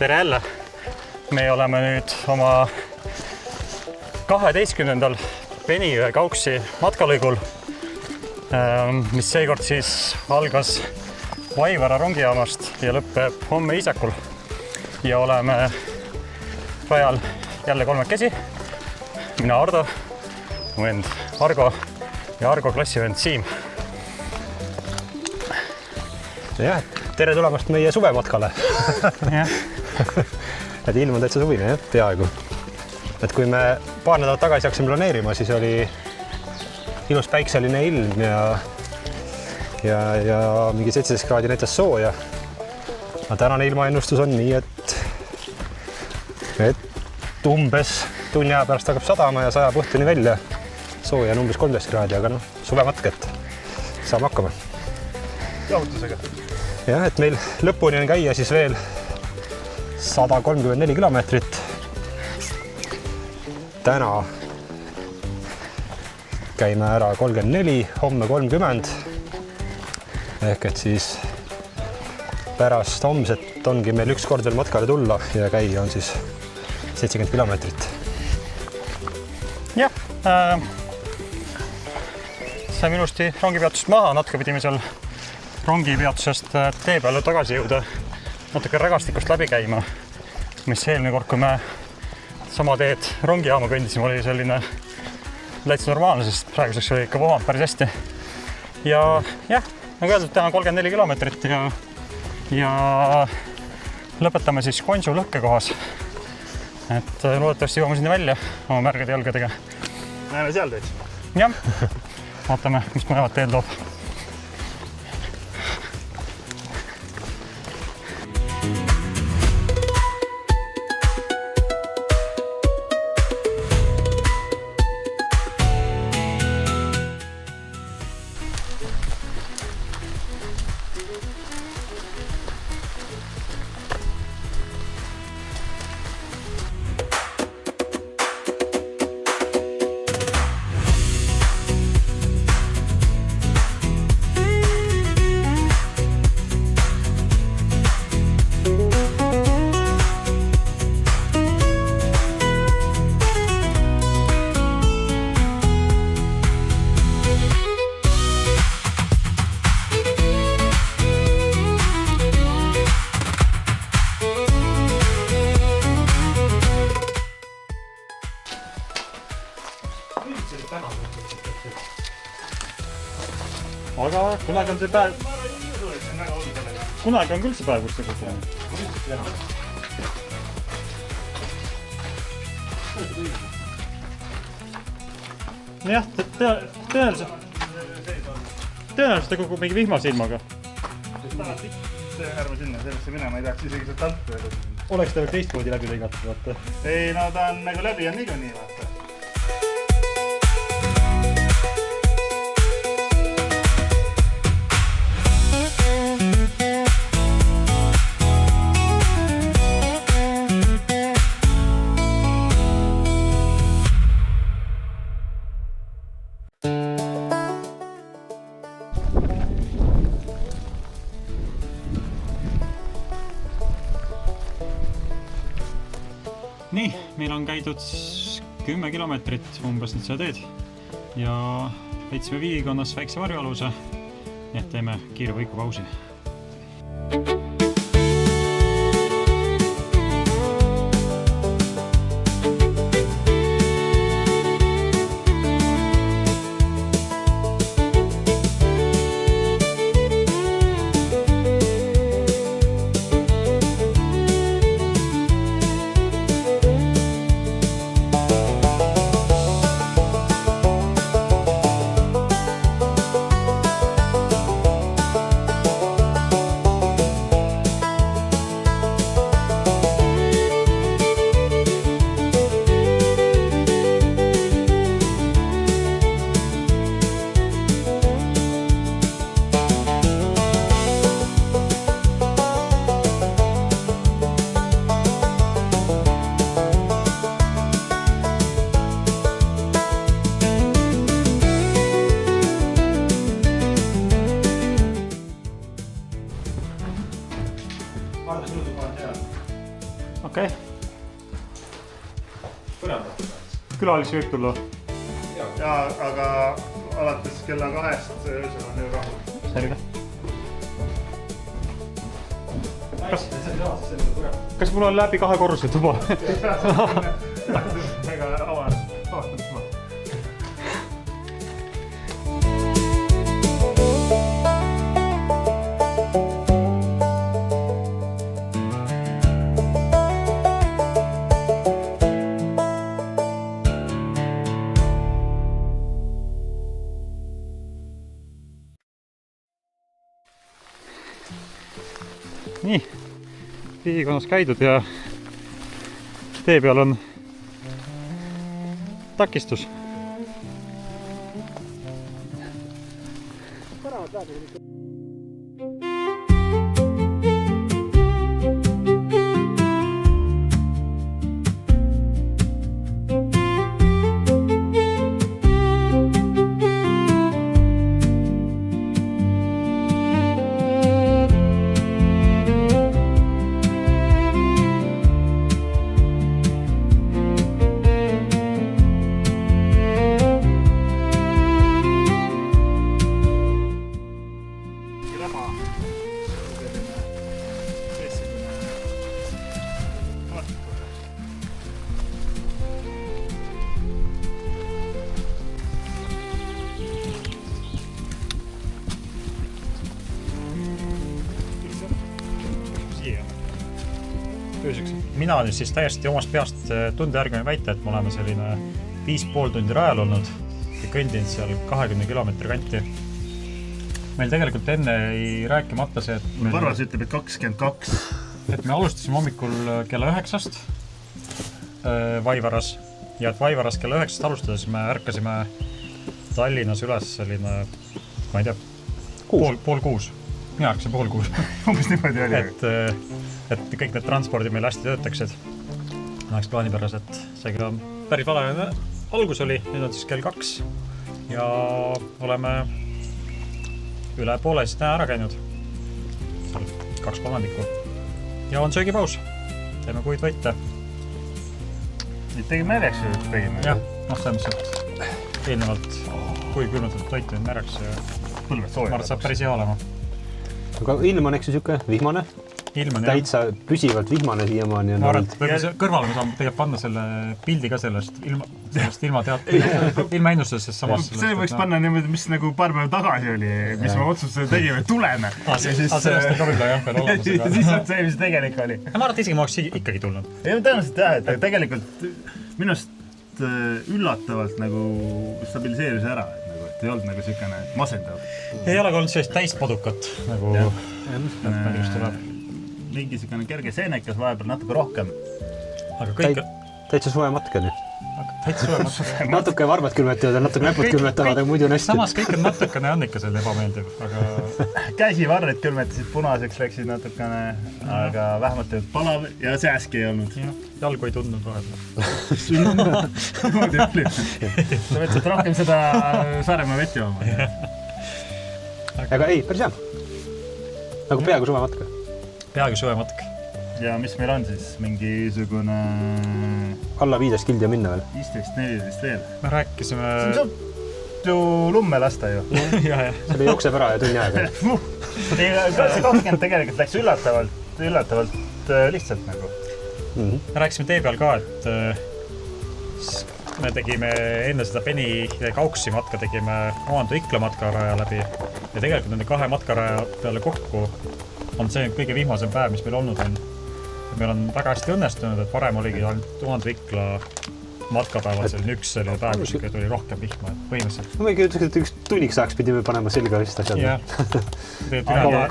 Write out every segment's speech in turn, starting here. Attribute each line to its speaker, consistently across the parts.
Speaker 1: tere jälle! Me oleme nüüd oma 12. Penijõe Kauksi matkalõigul, mis seekord siis algas Vaivara rongijaamast ja lõpeb homme Iisakul. Ja oleme rajal jälle kolmekesi. Mina Ardo, mu vend Argo ja Argo klassivend Siim.
Speaker 2: Jah, tere tulemast meie suvematkale. Et ilm on täitsa suvine, jah, peaaegu. Et kui me paar nädalat tagasi hakkasime planeerima, siis oli ilus päikseline ilm ja mingi 17 kraadi näitas sooja. Aga tänane ilmaennustus on nii, et umbes tunni aja pärast hakkab sadama ja sajab õhtuni välja. Sooja on umbes 13 kraadi, aga suvematk, et saame hakkama.
Speaker 1: Jahutusega.
Speaker 2: Jah, et meil lõpuni on käia siis veel 134 kilomeetrit. Täna käime ära 34, homme 30. Ehk et siis pärast homset ongi meil üks kord veel matkale tulla ja käia on siis 70 kilomeetrit.
Speaker 1: Jah, saime ilusti rongipeatust maha, natuke pidime seal rongipeatusest tee peale tagasi jõuda, natuke rägastikust läbi käima, mis eelmine kord, kui me sama teed rongijaama kõndisime, oli selline täitsa normaalne, sest praeguseks oli ikka vohanud päris hästi. Ja jah, nagu öeldud, täna 34 kilomeetrit ja lõpetame siis Konsu lõhkekohas. Et loodetavasti jõuame sinna välja oma märgade jalgadega.
Speaker 3: Näeme seal teid.
Speaker 1: Jah, vaatame, mis mõlevad teed loob. Aga kunagi on see päev... Kunagi on küll see päev, kus see kukuline. Jah, tõenäoliselt ta kukub mingi vihmase ilmaga.
Speaker 3: See ärme sinna, sellesse minema ei tahaks isegi sealt alt öelda.
Speaker 1: Oleks ta veel teistmoodi läbi lõigatud, vaata.
Speaker 3: Ei, no ta on nagu läbi on niikuinii, vaata.
Speaker 1: Nii, meil on käidud 10 kilomeetrit umbes nüüd seda teed ja leidsime Viikonnas väikse varjualuse, nii et teeme kiire võikupausi. külalisi võib tulla?
Speaker 3: Ja, aga alates kella 2 öösel on ju rahul.
Speaker 1: Selge. Kas mul on läbi 2 korruse tuba?
Speaker 3: Väga avastatud tuba.
Speaker 1: Nii, piikonnas käidud ja tee peal on takistus. Mina nüüd siis täiesti omast peast tunde järgmine väita, et me oleme selline 5,5 tundi rajal olnud ja kõndinud seal 20 kilomeetri kanti. Meil tegelikult enne ei rääkimata see, et
Speaker 3: Varvas ütleb, et 22.
Speaker 1: Et me alustasime hommikul kella 9 Vaivaras ja et Vaivaras kella 9 alustades me ärkasime Tallinnas üles selline, ma ei tea, pool 6. Mina ärkasin 5:30.
Speaker 3: Umbes niimoodi oli.
Speaker 1: Et kõik need transpordid meil hästi töötaksid. Läheks plaanipäraselt. Seega päris vale algus oli, nüüd on siis kell 2 ja oleme üle poole siis täna ära käinud. Seal 2/3. Ja on söögipaus. Teeme kuid võite.
Speaker 3: Nüüd tegime märjaks ju tegime.
Speaker 1: Jah, selles mõttes, et eelnevalt kui külmutatud toit nüüd märjaks ja
Speaker 3: Põlved sooja.
Speaker 1: ma arvan, et saab päris hea olema.
Speaker 2: Aga ilm on eks siuke vihmane.
Speaker 1: Ilm on jah.
Speaker 2: Täitsa püsivalt vihmane siiamaani.
Speaker 1: Ma arvan, et võib-olla kõrvale me saame tegelikult panna selle pildi ka sellest ilma ennustusest samas.
Speaker 3: See võiks panna niimoodi, mis nagu paar päeva tagasi oli, mis me otsustuse tegime, et tuleme.
Speaker 1: Sellest ei ka võib-olla jah veel olemas.
Speaker 3: Ja siis on see, mis tegelik oli.
Speaker 1: Ma arvan, et isegi ma oleks ikkagi tulnud.
Speaker 3: Ja tõenäoliselt jah, et tegelikult minust üllatavalt nagu stabiliseeris ära, et ei olnud nagu siukene masendav.
Speaker 1: Ei ole olnud sellist täispodukat nagu just tuleb.
Speaker 3: Mingi siukene kerge seenekas, vahepeal natuke rohkem.
Speaker 1: Aga kõik...
Speaker 2: Täitsa suve matk on ju.
Speaker 1: Täitsa suve matk.
Speaker 2: Natuke varvad külmetavad ja natuke näpud külmetavad, aga muidu on hästi.
Speaker 1: Samas kõik on natukene on ikka selle ebameeldiv, aga...
Speaker 3: Käsivarred külmetasid punaseks, läksid natukene, aga vähemalt ei olnud palav ja sääski ei olnud.
Speaker 1: Jalgu ei tundnud vahepeal.
Speaker 3: Moodi oli. Sa võtsid rohkem seda Saaremaa vett jooma.
Speaker 2: Aga ei, päris hea. Nagu peaaegu suve matk.
Speaker 1: Peaaegu suve matk.
Speaker 3: Ja mis meil on siis? Mingisugune...
Speaker 2: Alla 15 kildi on minna veel.
Speaker 3: 15-14 veel.
Speaker 1: Me rääkisime...
Speaker 3: See saab ju lumme lasta ju.
Speaker 2: Selle jookseb ära ja tunni aega.
Speaker 3: See 20 tegelikult läks üllatavalt lihtsalt nagu.
Speaker 1: Me rääkisime tee peal ka, et me tegime enne seda Beni Kauksi matka, tegime Oandu Ikla matkaraja läbi ja tegelikult nende 2 matkaraja peale kokku on see kõige vihmasem päev, mis meil olnud on. Meil on väga hästi õnnestunud, et varem oligi ainult Oandu Ikla matkapäeval selline üks selline päev, kus tuli rohkem vihma, et põhimõtteliselt.
Speaker 2: Ma ei ütleks, et üks tunniks ajaks pidime panema selga vist asjad.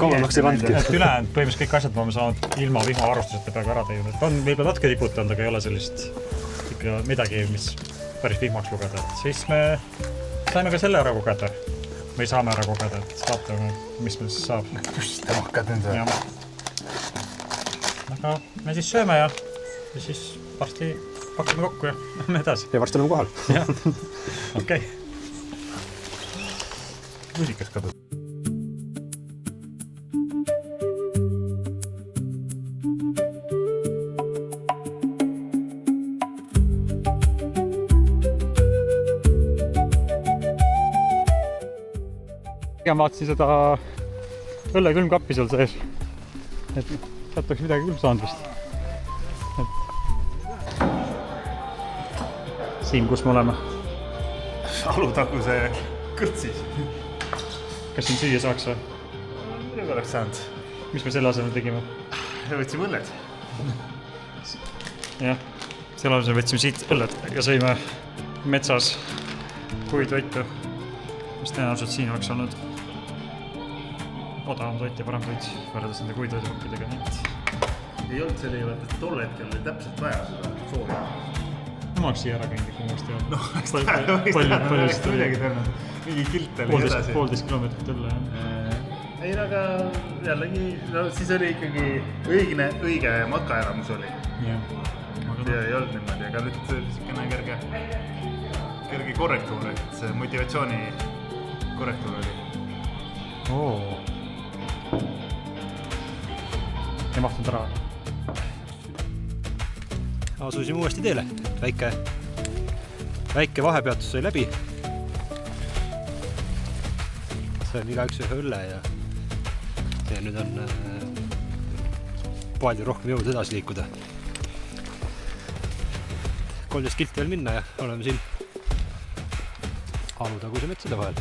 Speaker 1: Kauemaks ei pandki. Ülejäänud põhimõtteliselt kõik asjad me oleme saanud ilma vihmavarustuseta peaaegu ära teinud. On võib-olla natuke tiputanud, aga ei ole sellist ikka midagi, mis päris vihmaks lugeda. Siis me saime ka selle ära kogeda. Või saame ära kogeda, et vaatame, mis meil siis saab.
Speaker 3: Kus te hakkad nende?
Speaker 1: Aga me siis sööme ja siis varsti pakkime kokku ja lähme edasi.
Speaker 2: Ja varsti oleme kohal.
Speaker 1: Jah, okei.
Speaker 3: Musikas kadus.
Speaker 1: pigem vaatasin seda õlle külmkappi seal sees. Et sealt oleks midagi küll saanud vist. Siim, kus me oleme?
Speaker 3: Alutaguse kõrtsis.
Speaker 1: Kas siin süüa saaks või?
Speaker 3: Midagi oleks saanud.
Speaker 1: Mis me selle asemel tegime?
Speaker 3: Võtsime õlled.
Speaker 1: Jah, selle asemel võtsime siit õlled ja sõime metsas puidvõitu, mis tõenäoliselt siin oleks olnud odavam toit ja parem toit võrreldes nende puidvõidupakkidega, nii et
Speaker 3: ei olnud selle juurde, et tol hetkel oli täpselt vaja seda soovi.
Speaker 1: ma oleks siia ära käinud, kui ma oleks teada.
Speaker 3: No,
Speaker 1: Palju
Speaker 3: vist midagi tõennud. Mingi kilt oli edasi.
Speaker 1: 1,5 kilomeetrit õlle, jah.
Speaker 3: Ei, aga jällegi, siis oli ikkagi õige matkaelamus oli.
Speaker 1: Jah.
Speaker 3: Ja ei olnud niimoodi, aga nüüd niisugune kerge korrektuur, et see motivatsiooni korrektuur oli.
Speaker 1: Ei mahtunud ära.
Speaker 2: Asusime uuesti teele. Väike vahepeatus sai läbi. Saime igaüks ühe õlle ja nüüd on palju rohkem jõud edasi liikuda. 13 kilti veel minna ja oleme siin Alutaguse metsade vahel.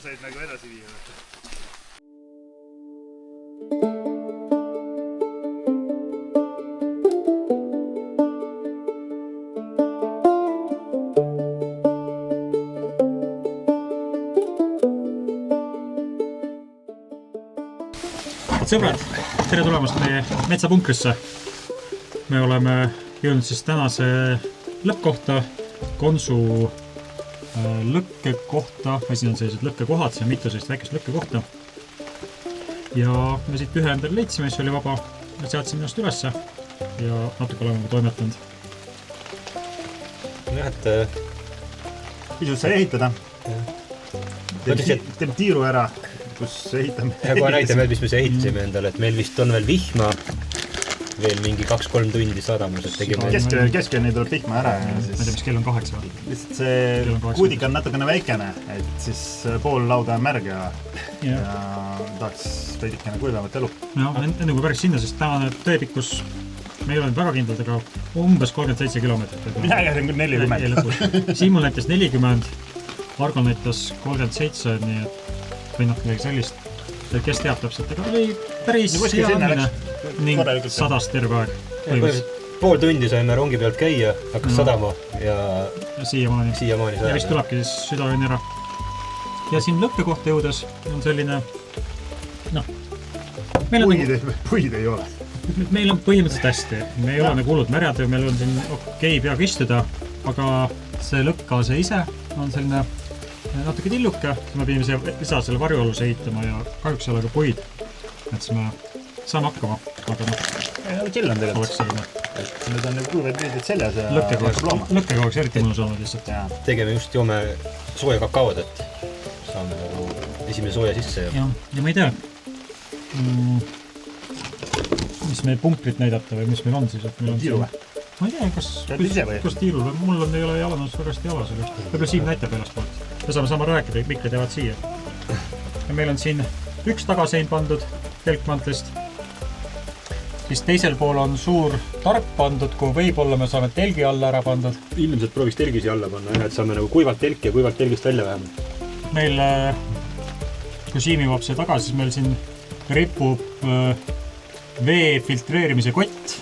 Speaker 3: said nagu edasi viia.
Speaker 1: Sõbrad, tere tulemast meie metsapunkrisse. Me oleme jõudnud siis tänase lõppkohta, Konsu lõkkekohta, siin on sellised lõkkekohad, see on mitu sellist väikest lõkkekohta. Ja me siit ühe endale leidsime, mis oli vaba, seadsime ennast ülesse ja natuke oleme toimetanud.
Speaker 2: Jah, et
Speaker 3: pisut sai ehitada. Teeme tiiru ära, kus ehitame.
Speaker 2: Ja kohe näitame, mis me see ehitasime endale, et meil vist on veel vihma, veel mingi 2-3 tundi sadamus, et tegime...
Speaker 3: Keskeni tuleb vihma ära.
Speaker 1: Ma ei tea, mis kell on 8.
Speaker 3: Lihtsalt see kuudik on natukene väikene, et siis pool lauda on märg ja tahaks veidikene kuivamat elu.
Speaker 1: No, enne kui päris sinna, siis tänane tööpikkus, me ei ole väga kindlad, aga umbes 37 kilomeetrit.
Speaker 3: Mina käisin küll 40.
Speaker 1: Siimul näitas 40, Argo näitas 37, nii et või midagi sellist. Kes teab täpselt, aga oli päris hea andmine ning sadas terve aeg.
Speaker 2: Pool tundi saime rongi pealt käia, hakkas sadama ja
Speaker 1: siiamaani
Speaker 2: sajada.
Speaker 1: Ja vist tulebki siis südaööni ära. Ja siin lõppekohta jõudes on selline,
Speaker 3: puid ei ole.
Speaker 1: Meil on põhimõtteliselt hästi. Me ei ole nagu hullud märjad ja meil on siin okei peaga istuda, aga see lõkkase ise on selline natuke tilluke, me pidime lisa selle varjualuse ehitama ja kahjuks ei ole ka puid. Et siis me saame hakkama, aga
Speaker 3: chill on tegelikult.
Speaker 1: oleks selline
Speaker 3: Nüüd on kuuluved pildid seljas ja
Speaker 1: lõkkekauaks eriti mõnus olnud lihtsalt.
Speaker 2: Tegeme just joome sooja kakaod, et saame nagu esimese sooja sisse.
Speaker 1: Ja ma ei tea, mis meil punkrit näidata või mis meil on siis, et meil on
Speaker 3: tiiru või?
Speaker 1: Ma ei tea, kas tiirul või mul on ei ole jalanus väga hästi jalas, aga võib-olla Siim näitab ennast poolt. Me saame rääkida, mikri teevad siia. Ja meil on siin üks tagasein pandud telkmantlist. Siis teisel pool on suur tarp pandud, kuhu võib-olla me saame telgi alla ära pandud.
Speaker 2: Ilmselt prooviks telgisi alla panna, et saame nagu kuivalt telki ja kuivalt telgist välja vähemalt.
Speaker 1: Meil, kui Siim jõuab see tagasi, siis meil siin ripub vee filtreerimise kott,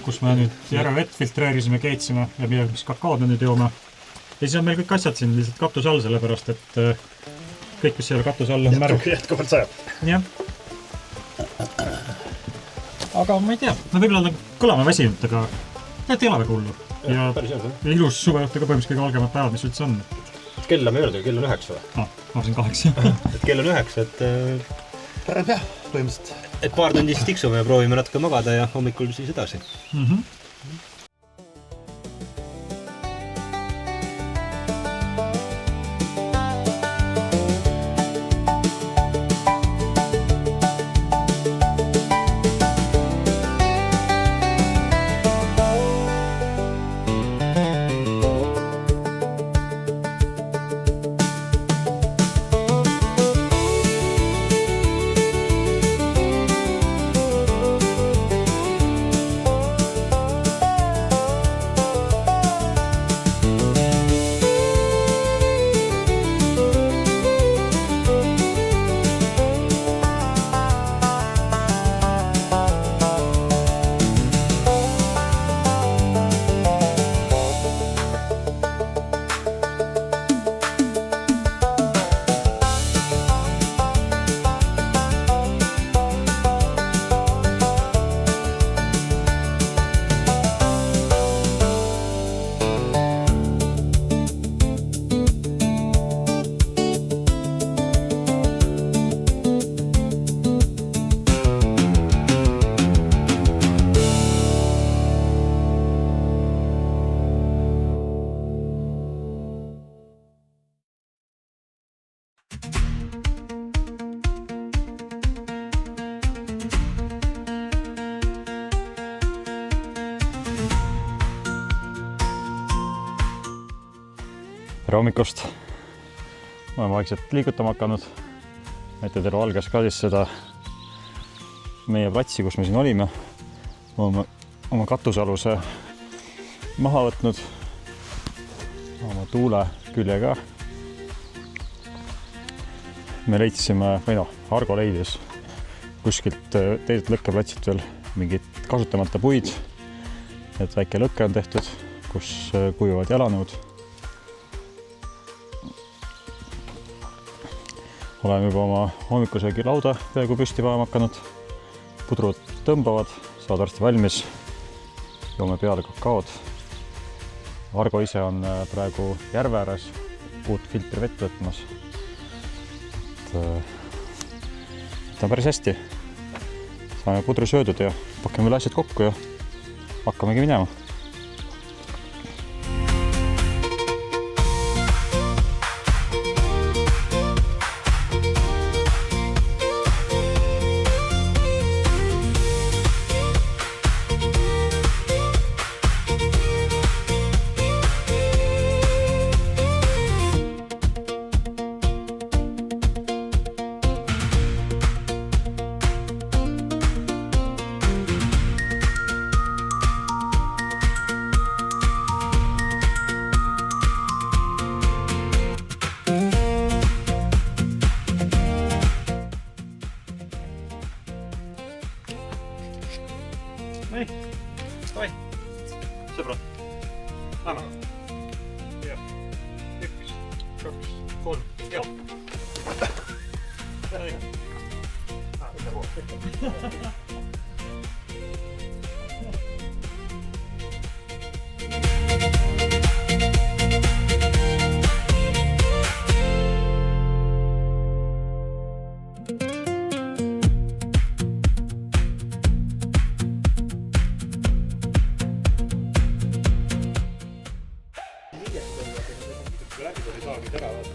Speaker 1: kus me nüüd järvevett filtreerisime, keetsime ja midagi, mis kakaod me nüüd joome. Ja siis on meil kõik asjad siin lihtsalt katus all, sellepärast et kõik, mis seal katus all on märg.
Speaker 3: Jätkuvalt sajab.
Speaker 1: Jah. Aga ma ei tea, me võib-olla kõlame väsinud, aga need ei ole väga hullu. Ja ilus suveõhtu ka põhimõtteliselt kõige algemad päevad, mis üldse on.
Speaker 2: Kella me ei öelda, kell on 9 või?
Speaker 1: Ma arvasin 8.
Speaker 2: Et kell on 9, et
Speaker 3: Päev jah, põhimõtteliselt.
Speaker 2: Et paar tundi siis tiksume ja proovime natuke magada ja hommikul siis edasi.
Speaker 1: Tere hommikust! Ma olen vaikselt liigutama hakanud. Ette teil valges ka siis seda meie platsi, kus me siin olime. Oma katusaluse maha võtnud. Oma tuule külje ka. Me leidsime, või noh, Argo leidis kuskilt teiselt lõkkeplatsilt veel mingid kasutamata puid. Et väike lõkke on tehtud, kus kuivad jalanõud. Oleme juba oma hommikusöögi lauda peaaegu püsti panema hakanud. Pudrud tõmbavad, saavad varsti valmis. Joome peale kakaod. Argo ise on praegu järve ääres uut filtri vett võtmas. Ta on päris hästi. Saame pudru söödud ja pakkame veel asjad kokku ja hakkamegi minema. Nii, davai, sõbrad, lähme. Ja, 1, 2, 3, ja. Tere teha. läbi ei saagi teravad.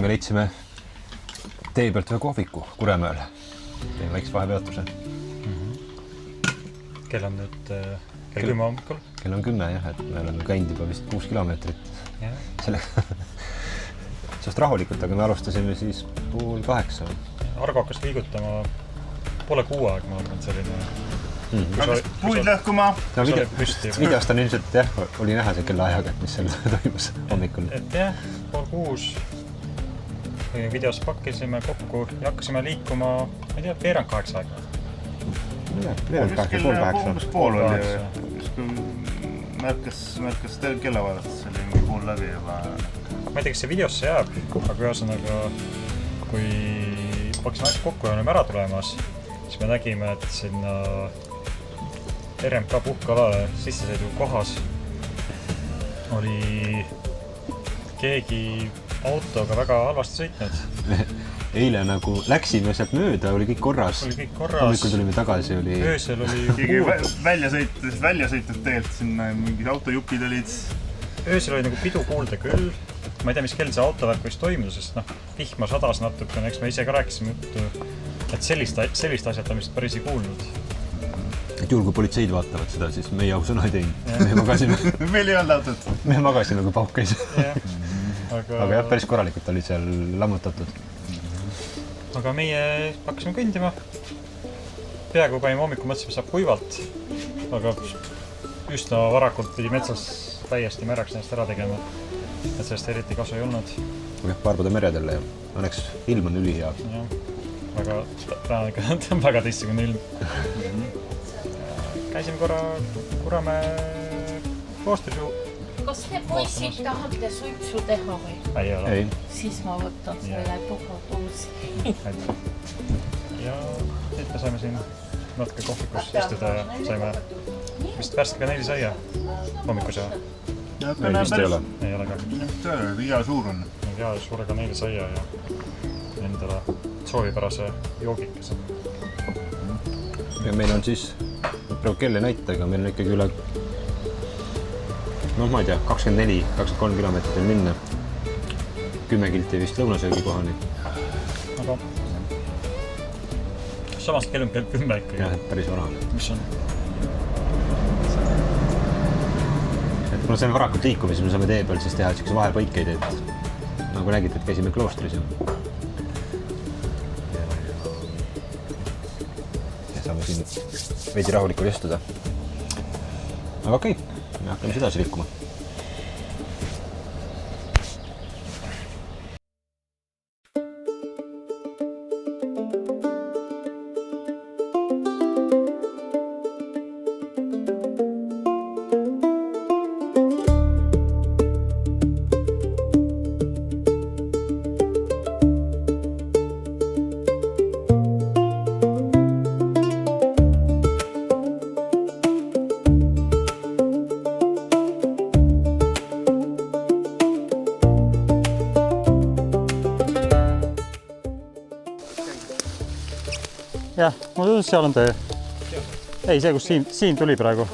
Speaker 2: Me leidsime tee pealt ühe kohviku Kuremäel. Teeme väikse vahepeatuse.
Speaker 1: Kell on nüüd kell 10 hommikul.
Speaker 2: Kell on 10 jah, et me oleme käinud juba vist 6 kilomeetrit. Sellest rahulikult, aga me alustasime siis 7:30.
Speaker 1: Argo hakkas liigutama 5:30 aeg, ma arvan, selline.
Speaker 3: Hakkas puid lõhkuma.
Speaker 2: No videost on ilmselt jah, oli näha see kellaajaga, et mis seal toimus hommikul.
Speaker 1: Et jah, 5:30 videos pakkisime kokku ja hakkasime liikuma, ma ei tea, veerand 8 aega.
Speaker 3: Pool oli. Märkas kella vaadates, see oli pool läbi juba.
Speaker 1: Ma ei tea, kas see videosse jääb, aga ühesõnaga, kui hakkasime kokku ja olime ära tulemas, siis me nägime, et sinna RMK puhkealale sissesõidu kohas oli keegi autoga väga halvasti sõitnud.
Speaker 2: Eile nagu läksime sealt mööda, oli kõik korras. Hommikul tulime tagasi, oli...
Speaker 1: Öösel oli...
Speaker 3: Keegi välja sõitnud teelt, sinna mingid autojupid olid.
Speaker 1: Öösel oli nagu pidu kuulda küll. Ma ei tea, mis kell see autovärk võiks toimuda, sest vihma sadas natukene, eks me ise ka rääkisime juttu, et sellist asjad on vist päris ei kuulnud.
Speaker 2: Et juhul, kui politseid vaatavad seda, siis meie ausõna ei teinud. Me magasime...
Speaker 3: Meil ei olnud autot.
Speaker 2: Me magasime, kui pauk käis.
Speaker 1: Aga
Speaker 2: jah, päris korralikult oli seal lammutatud.
Speaker 1: Aga meie hakkasime kõndima. Peaaegu panime hommikul mõtlesime, saab kuivalt. Aga üsna varakult pidi metsas täiesti märjaks ennast ära tegema. Et sellest eriti kasu ei olnud.
Speaker 2: Jah, Barbuda meredele ja õnneks ilm on ülihea.
Speaker 1: Aga täna on väga teistsugune ilm. Käisime korra Kuremäe kloostris
Speaker 4: Kas te poisid tahate suitsu teha või?
Speaker 1: Ei ole.
Speaker 2: ei ,
Speaker 4: Siis ma võtan selle tuhatoosi.
Speaker 1: Ja nüüd me saime siin natuke kohvikus istuda ja saime vist värske kaneelisaia hommikuse.
Speaker 2: vist ei ole .
Speaker 1: Ei ole ka.
Speaker 3: Hea suur on.
Speaker 1: Hea suure kaneelisaia ja endale soovipärase joogikese.
Speaker 2: ja meil on siis , praegu kell ei näita , aga meil on ikkagi üle noh , ma ei tea , 24-23 kilomeetrit veel minna . 10 kilti vist lõunasöögi kohani .
Speaker 1: Aga samas kell on kell 10 ikkagi.
Speaker 2: jah , et päris vara on .
Speaker 1: Mis on?
Speaker 2: et kuna saime varakult liikumise , me saame tee peal siis teha siukse vahepõikeid , et nagu nägite , et käisime kloostris ja saame siin veidi rahulikult istuda . aga okei , me hakkame siis edasi liikuma .
Speaker 1: Jah, mulle tundus, seal on tee. Ei, see, kus siin tuli praegu.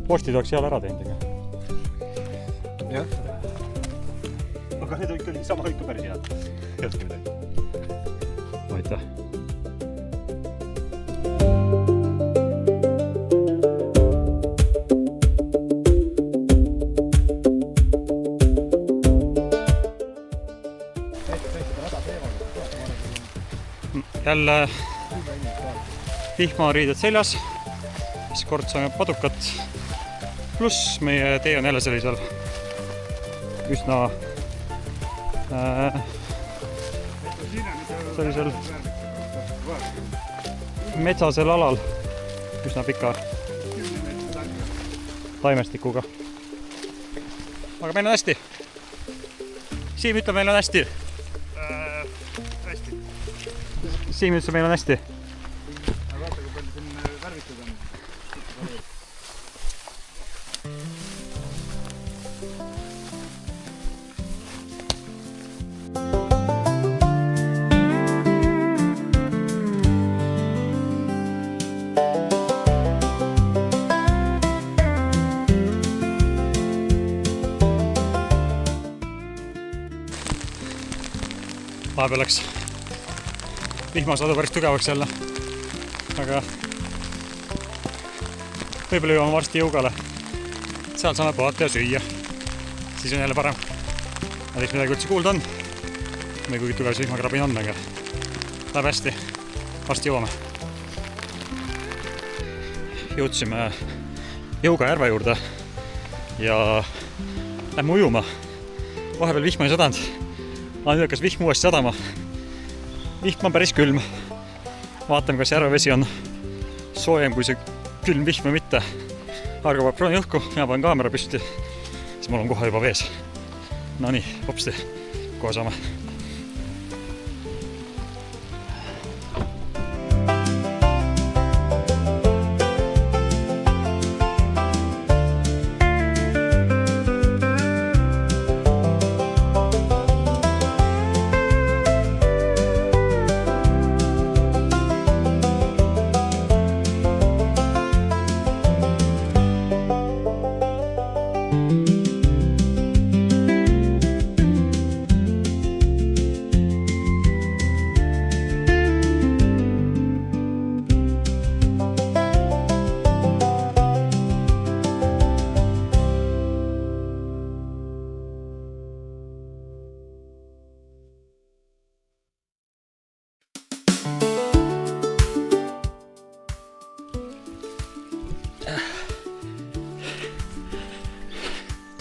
Speaker 1: Postid oleks seal ära teinud, ega?
Speaker 2: jah . aga need on ikka sama ikka päris head . Jõudki midagi .
Speaker 1: Aitäh. Jälle vihmariided seljas. Siis kord saame padukat. Pluss meie tee on jälle sellisel üsna sellisel metsasel alal üsna pika taimestikuga. Aga meil on hästi. Siim ütleb, meil on hästi.
Speaker 3: Hästi.
Speaker 1: Siim ütleb, meil on hästi.
Speaker 3: Aga vaata, kui palju siin värvitud on.
Speaker 1: Vahepeal läks vihmasadu päris tugevaks jälle, aga võib-olla jõuame varsti Jõugale. Seal saame puhata ja süüa. Siis on jälle parem. Näiteks midagi üldse kuulda on. Või kuigi tugev see vihmakrabin on, aga läheb hästi. Varsti jõuame. Jõudsime Jõuga järve juurde ja lähme ujuma. Vahepeal vihma ei sadanud. Nüüd hakkas vihm uuesti sadama. Vihm on päris külm. Vaatame, kas järvevesi on soojem kui see külm vihm või mitte. Argo peab prooni õhku, mina panen kaamera püsti. Siis mul on kohe juba vees. No nii, hopsti, kohe saame.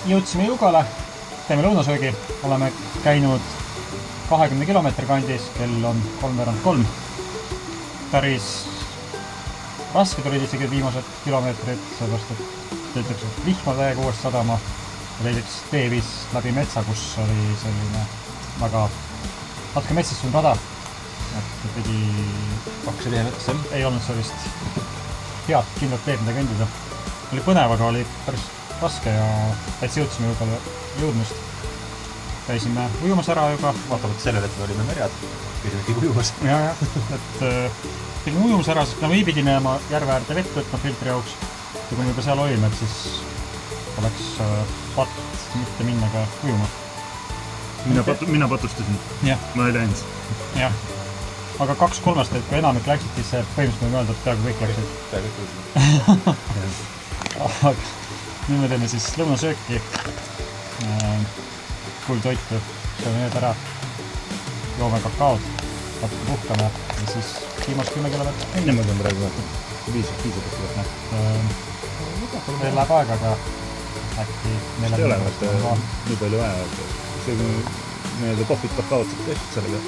Speaker 1: jõudsime Jugale, teeme lõunasöögi, oleme käinud 20 kilomeetri kandis, kell on 3:03. Päris rasked olid isegi viimased kilomeetrid, seepärast et teiseks vihma täiega uuesti sadama ja teiseks tee viis läbi metsa, kus oli selline väga natuke metsistunud rada. Et pidi...
Speaker 2: Pakse lihe metsas seal?
Speaker 1: Ei olnud sellist head kindlat teed, mida kõndida. Oli põnev, aga oli päris raske ja täitsa jõudsime Jugale jõudmist. Käisime ujumas ära juba.
Speaker 2: Vaatamata sellele, et me olime merjad, käisime ikkagi ujumas.
Speaker 1: Ja, et tegime ujumas ära, sest me pidime jääma järve äärde vett võtma filtri jauks. Ja kui me juba seal olime, et siis oleks patt mitte minna ka ujuma.
Speaker 3: Mina patustasin. Ma ei läinud.
Speaker 1: Jah. Aga 2-3, et kui enamik läksid, siis põhimõtteliselt võime öelda, et peaaegu kõik läksid. Aga nüüd me teeme siis lõunasööki. Kuul toitu, sööme need ära. Joome kakaod, natuke puhkame ja siis viimast 10 kilomeetrit.
Speaker 3: Enne ma tean praegu vaata. Piisab.
Speaker 1: Veel läheb aega, aga äkki...
Speaker 3: Ei ole vaata nii palju vaja. See on nii-öelda kohvit kakaod saab tehtud sellega.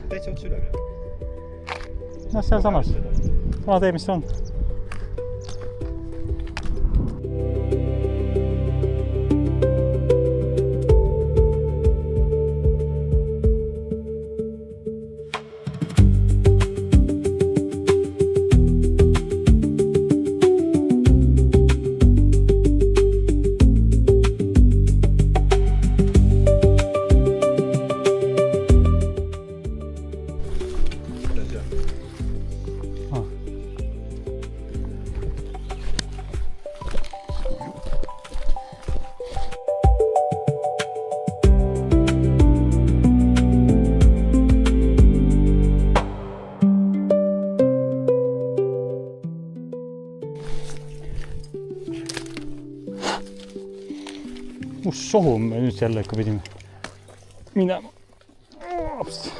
Speaker 2: Täitsa otsa üle minna.
Speaker 1: Seal samas. Sama tee, mis see on. Sohu me nüüd jälle ikka pidime minema. Ops.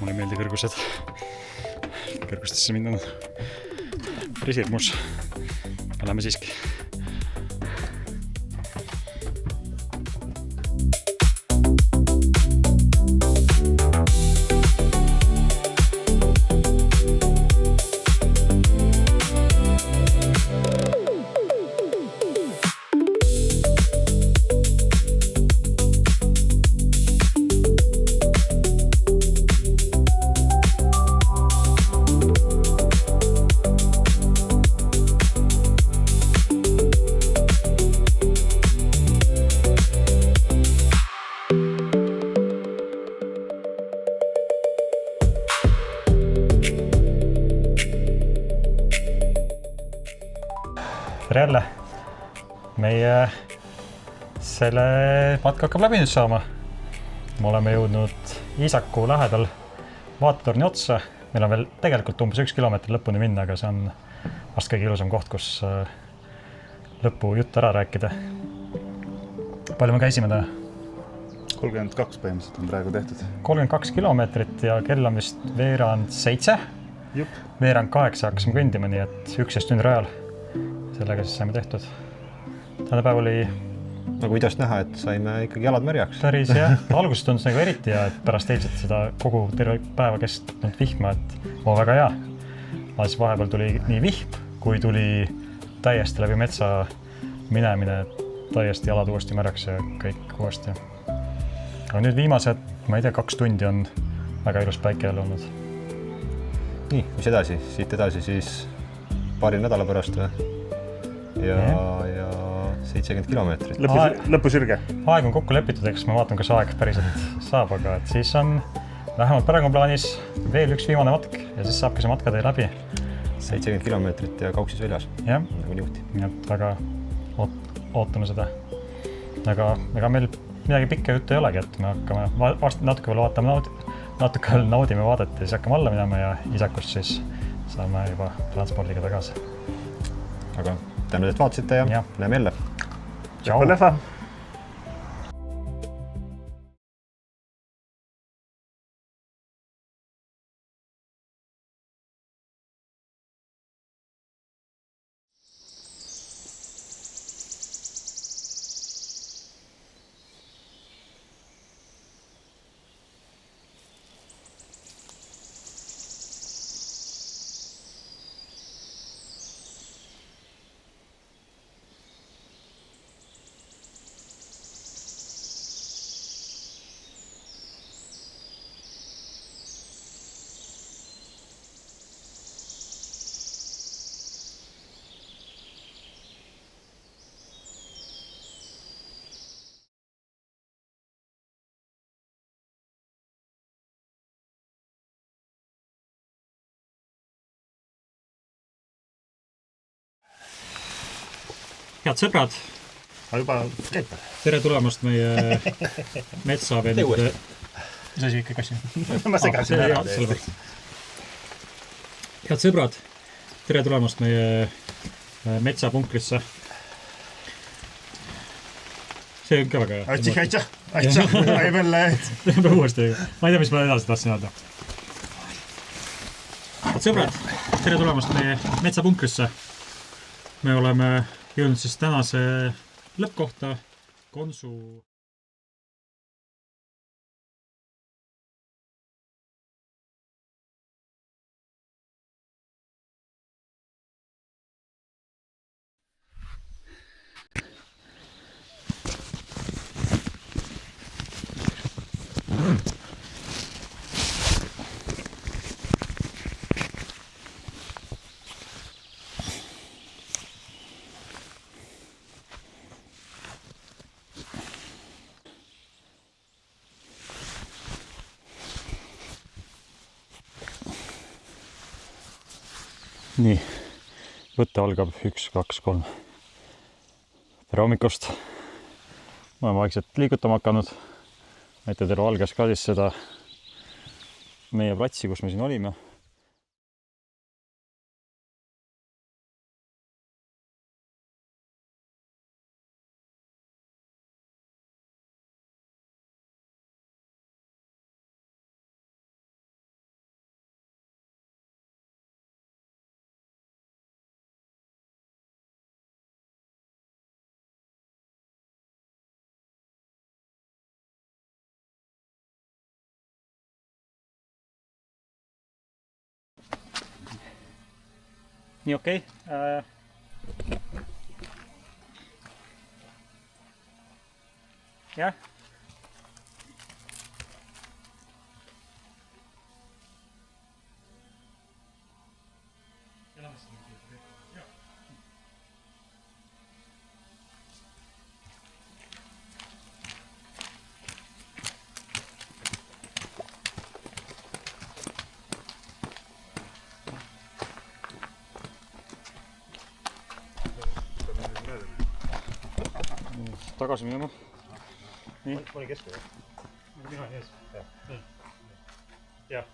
Speaker 1: Mulle ei meeldi kõrgustesse minna päris hirmus. Oleme siiski. tere jälle! Meie selle matka hakkab läbi nüüd saama. Me oleme jõudnud Iisaku lähedal vaatetorni otsa. Meil on veel tegelikult umbes 1 kilomeetri lõpuni minna, aga see on vast kõige ilusam koht, kus lõpu jutt ära rääkida. Palju me käisime täna?
Speaker 3: 32 põhimõtteliselt on praegu tehtud.
Speaker 1: 32 kilomeetrit ja kell on vist veerand 7. Veerand 8 hakkasime kõndima, nii et 11 tundi rajal. Sellega siis saime tehtud. Tänne päev oli
Speaker 2: nagu videost näha, et saime ikkagi jalad märjaks.
Speaker 1: Päris jah. Alguses tundus nagu eriti ja et pärast eilset seda kogu terve päeva kestnud vihma, et väga hea. Aga siis vahepeal tuli nii vihm, kui tuli täiesti läbi metsa minemine, täiesti jalad uuesti märjaks ja kõik uuesti. Aga nüüd viimased, ma ei tea, 2 tundi on väga ilus päike jälle olnud.
Speaker 2: Nii, mis edasi? Siit edasi siis paari nädala pärast või? Ja 70 kilomeetrit.
Speaker 3: Lõpusürge.
Speaker 1: Aeg on kokku lepitud, eks ma vaatan, kas aeg päriselt saab, aga et siis on vähemalt praegu plaanis veel üks viimane matk ja siis saabki see matkatee läbi.
Speaker 2: 70 kilomeetrit ja kauksis väljas.
Speaker 1: Jah,
Speaker 2: nagu niuhti.
Speaker 1: Nii et väga ootame seda. Aga ega meil midagi pikka juttu ei olegi, et me hakkame natuke veel vaatama, natuke veel naudime vaadet ja siis hakkame alla minema ja Iisakust siis saame juba transpordiga tagasi.
Speaker 2: Aga tänud, et vaatasite ja näeme jälle.
Speaker 1: Tšau! Head sõbrad,
Speaker 3: juba käib.
Speaker 1: Tere tulemast meie metsavendude... Mis asi ikka kassi?
Speaker 3: Ma segasin ära.
Speaker 1: Head sõbrad, tere tulemast meie metsapunkrisse. See on ka väga hea.
Speaker 3: Aitäh!
Speaker 1: Uuesti. Ma ei tea, mis ma edasi tahtsin öelda. Head sõbrad, tere tulemast meie metsapunkrisse. Me oleme jõudnud siis tänase lõppkohta Konsu. Nii, võtte algab 1, 2, 3. Tere hommikust. Ma olen vaikselt liigutama hakanud. Näite teile algas ka siis seda meie platsi, kus me siin olime. Nii okei. Jah. tagasi minema.
Speaker 2: Ma olin keskel.
Speaker 1: Mina olen ees. Jah.